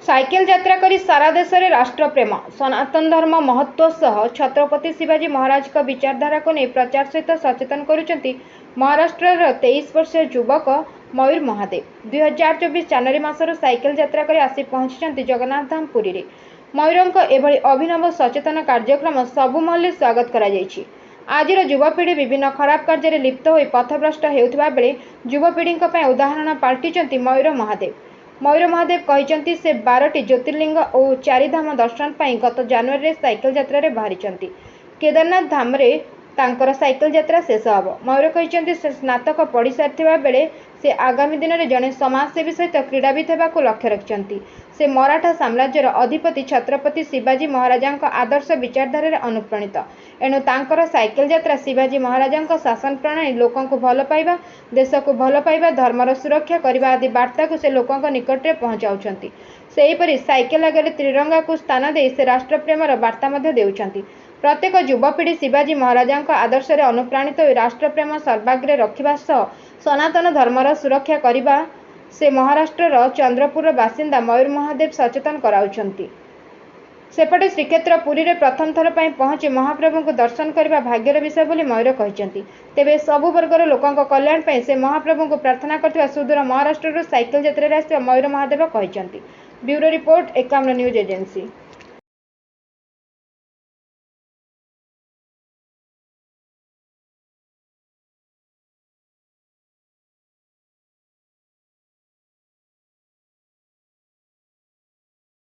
Cycle यात्रा करी सारा देश में राष्ट्रप्रेम सनातन धर्म महत्व सह छत्रपति शिवाजी महाराज का विचारधारा को नहीं प्रचार सहित सचेतन करुछंती महाराष्ट्र 23 वर्षीय युवक मयूर महादेव 2024 जनवरी मासर साइकेल यात्रा कर आसी पहुंची जगन्नाथ धाम पुरी रे। मयूर एभली अभिनव सचेतन कार्यक्रम सबु महल स्वागत करा जायछि। आजिर युवपीढ़ी विभिन्न खराब कार्य लिप्त हो पथभ्रष्ट होउथिबा बेले युवपीढ़ी उदाहरण पाल्टिचंती मयूर महादेव। मयूर महादेव कहते से 12टी ज्योतिर्लिंग और 4 धाम दर्शन पर गत जनवरी साइकेल यात्रा रे बाहरी केदारनाथ धाम रे तांकर साइकेल यात्रा शेष हम। मयूर कहते से स्नातक पढ़ी सारी बेले से आगामी दिन में जड़े समाजसेवी सहित क्रीड़ाविद होगा लक्ष्य रखिंट। से मराठा साम्राज्यर अधिपति छत्रपति शिवाजी महाराजा आदर्श विचारधारा अनुप्राणित। एणु तांकर साइकेल यात्रा शिवाजी महाराजा शासन प्रणाली लोकों को भल पाइबा, देश को भल पाइबा, धर्मर सुरक्षा करने आदि वार्ता को से लोकों निकट में पहुंचाउछंती। सेहीपरि साइकेल आगे त्रिरंगा को स्थान दे से राष्ट्रप्रेमर वार्ता देउछंती। प्रत्येक युवपीढ़ी शिवाजी महाराजा आदर्श अनुप्राणित हो राष्ट्रप्रेम सर्वाग्रे रखा सह सनातन धर्मर सुरक्षा करने से महाराष्ट्र चंद्रपुर बासिंदा मयूर महादेव सचेतन कराउछंती। सेपटे श्रीक्षेत्र पुरी रे प्रथम थर पर पहुंची महाप्रभु को दर्शन करने भाग्यर विषय बोली मयूर कहते। तेबे सबु वर्गर लोकों कल्याण पर से महाप्रभु को प्रार्थना करथिबा सुदूर महाराष्ट्र साइकेल यात्रा आसिया मयूर महादेव कहते। Bureau report 51 news agency.